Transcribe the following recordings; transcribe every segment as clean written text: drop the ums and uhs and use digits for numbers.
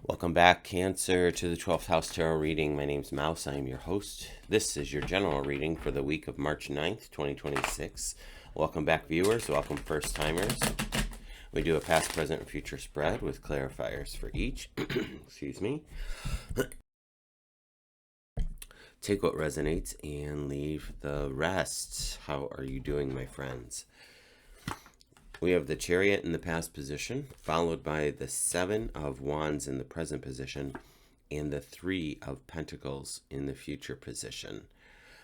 Welcome back, Cancer, to the 12th House Tarot reading. My name's Mouse. I am your host. This is your general reading for the week of March 9th, 2026. Welcome back, viewers. Welcome, first-timers. We do a past, present, and future spread with clarifiers for each. Excuse me. Take what resonates and leave the rest. How are you doing, my friends? We have the Chariot in the past position, followed by the Seven of Wands in the present position, and the Three of Pentacles in the future position.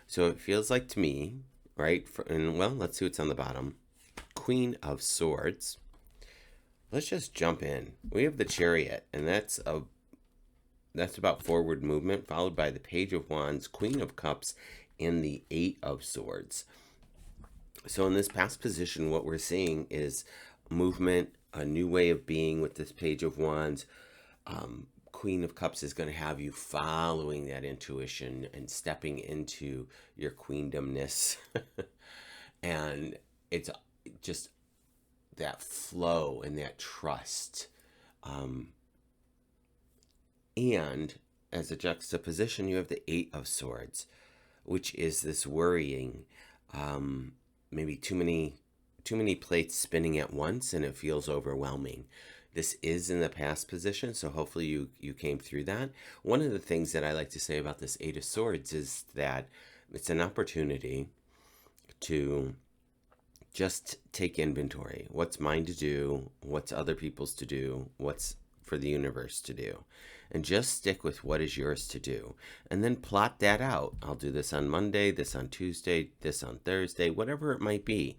So it feels like to me, right? Let's see what's on the bottom. Queen of Swords. Let's just jump in. We have the Chariot, and that's about forward movement, followed by the Page of Wands, Queen of Cups, and the Eight of Swords. So in this past position, what we're seeing is movement, a new way of being with this Page of Wands. Queen of Cups is going to have you following that intuition and stepping into your queendomness. And it's just that flow and that trust. And as a juxtaposition, you have the Eight of Swords, which is this worrying, maybe too many plates spinning at once, and it feels overwhelming. This is in the past position, so hopefully you came through that. One of the things that I like to say about this Eight of Swords is that it's an opportunity to just take inventory. What's mine to do? What's other people's to do? What's for the universe to do? And just stick with what is yours to do. And then plot that out. I'll do this on Monday, this on Tuesday, this on Thursday, whatever it might be.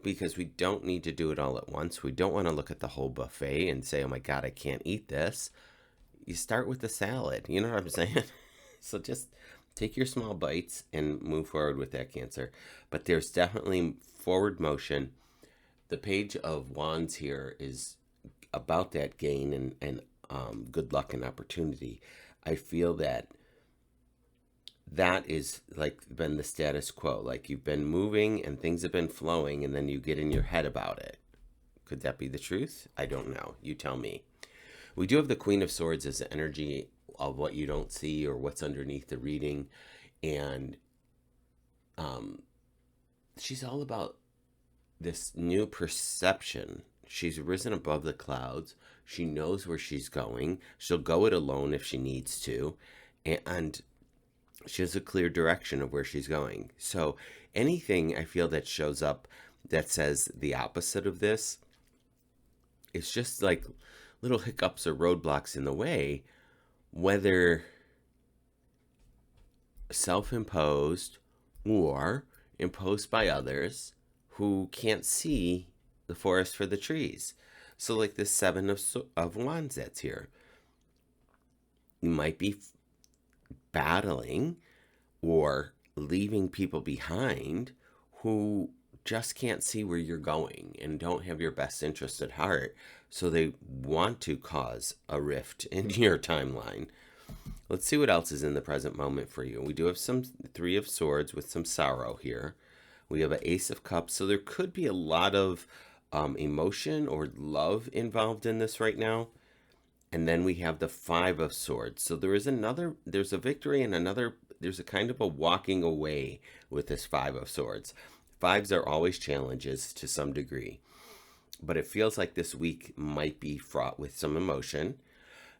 Because we don't need to do it all at once. We don't want to look at the whole buffet and say, oh my God, I can't eat this. You start with the salad. You know what I'm saying? So just take your small bites and move forward with that, Cancer. But there's definitely forward motion. The Page of Wands here is about that gain and good luck and opportunity. I feel that is like been the status quo. Like you've been moving and things have been flowing, and then you get in your head about it. Could that be the truth? I don't know. You tell me. We do have the Queen of Swords as the energy of what you don't see or what's underneath the reading. And she's all about this new perception. She's risen above the clouds. She knows where she's going. She'll go it alone if she needs to. And she has a clear direction of where she's going. So anything I feel that shows up that says the opposite of this, it's just like little hiccups or roadblocks in the way, whether self-imposed or imposed by others who can't see the forest for the trees. So like this Seven of Wands that's here. You might be battling or leaving people behind who just can't see where you're going and don't have your best interest at heart. So they want to cause a rift in your timeline. Let's see what else is in the present moment for you. We do have some Three of Swords with some sorrow here. We have an Ace of Cups. So there could be a lot of emotion or love involved in this right now. And then we have the Five of Swords. So there's a victory and there's a kind of a walking away with this Five of Swords. Fives are always challenges to some degree. But it feels like this week might be fraught with some emotion.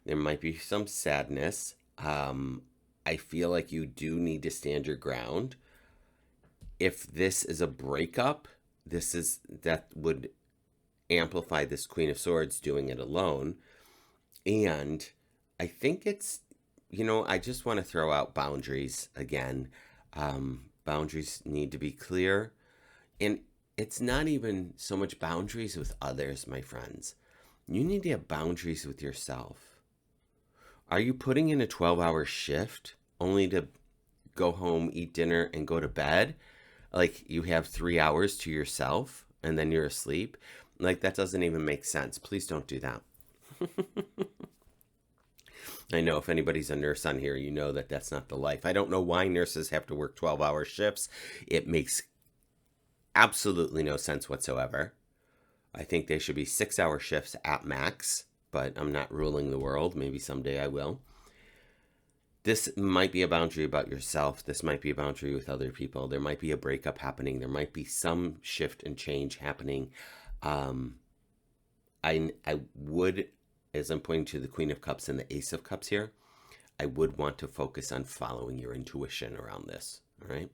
There might be some sadness. I feel like you do need to stand your ground. If this is a breakup, that would amplify this Queen of Swords doing it alone. And I think it's, I just want to throw out boundaries again. Boundaries need to be clear. And it's not even so much boundaries with others, my friends. You need to have boundaries with yourself. Are you putting in a 12-hour shift only to go home, eat dinner, and go to bed? Like you have 3 hours to yourself and then you're asleep? Like that doesn't even make sense. Please don't do that. I know if anybody's a nurse on here, you know that that's not the life. I don't know why nurses have to work 12-hour shifts. It makes absolutely no sense whatsoever. I think they should be 6-hour shifts at max, but I'm not ruling the world. Maybe someday I will. This might be a boundary about yourself. This might be a boundary with other people. There might be a breakup happening. There might be some shift and change happening. I would, as I'm pointing to the Queen of Cups and the Ace of Cups here, I would want to focus on following your intuition around this. All right.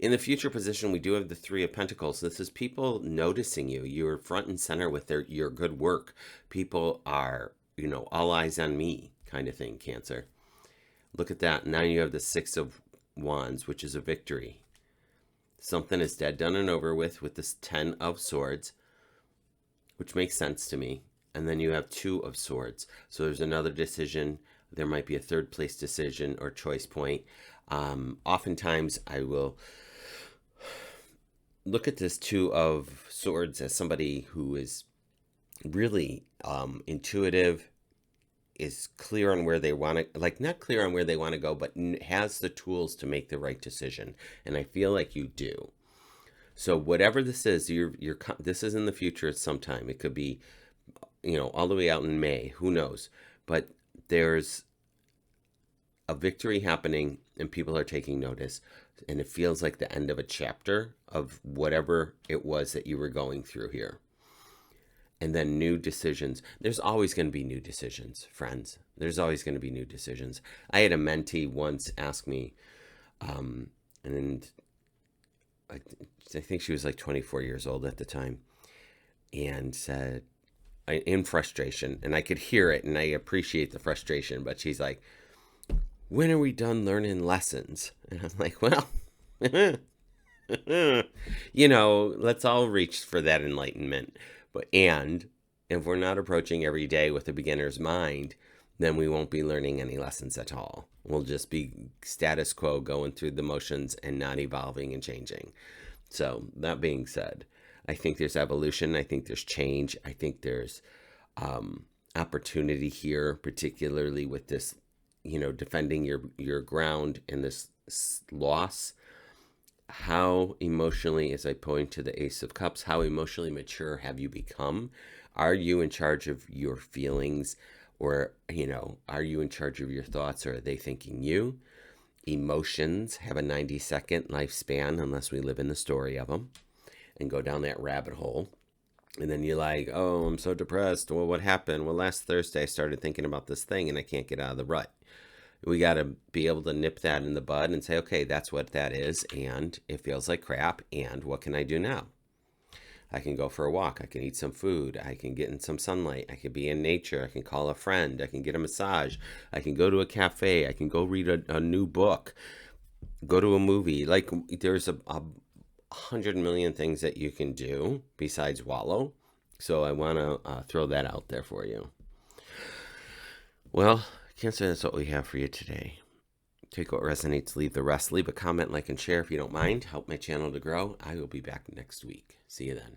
In the future position, we do have the Three of Pentacles. This is people noticing you. You're front and center with your good work. People are, all eyes on me kind of thing, Cancer. Look at that. Now you have the Six of Wands, which is a victory. Something is dead, done, and over with this Ten of Swords, which makes sense to me. And then you have Two of Swords. So there's another decision. There might be a third place decision or choice point. Oftentimes I will look at this Two of Swords as somebody who is really intuitive, is clear on where they want to, like not clear on where they want to go, but has the tools to make the right decision. And I feel like you do. So whatever this is, this is in the future at some time. It could be, all the way out in May, who knows? But there's a victory happening and people are taking notice. And it feels like the end of a chapter of whatever it was that you were going through here. And then new decisions. There's always going to be new decisions, friends. There's always going to be new decisions. I had a mentee once ask me, and I think she was like 24 years old at the time, and said, in frustration, and I could hear it, and I appreciate the frustration, but she's like, when are we done learning lessons? And I'm like, well, let's all reach for that enlightenment. And if we're not approaching every day with a beginner's mind, then we won't be learning any lessons at all. We'll just be status quo, going through the motions and not evolving and changing. So that being said, I think there's evolution. I think there's change. I think there's opportunity here, particularly with this, defending your ground in this loss. How emotionally, as I point to the Ace of Cups, how emotionally mature have you become? Are you in charge of your feelings, or, are you in charge of your thoughts, or are they thinking you? Emotions have a 90-second lifespan unless we live in the story of them and go down that rabbit hole. And then you're like, oh, I'm so depressed. Well, what happened? Well, last Thursday I started thinking about this thing and I can't get out of the rut. We got to be able to nip that in the bud and say, okay, that's what that is, and it feels like crap, and what can I do now? I can go for a walk. I can eat some food. I can get in some sunlight. I can be in nature. I can call a friend. I can get a massage. I can go to a cafe. I can go read a new book, go to a movie. Like, there's a 100 million things that you can do besides wallow. So I want to throw that out there for you. Well, Cancer, that's what we have for you today. Take what resonates, leave the rest. Leave a comment, like, and share if you don't mind. Help my channel to grow. I will be back next week. See you then.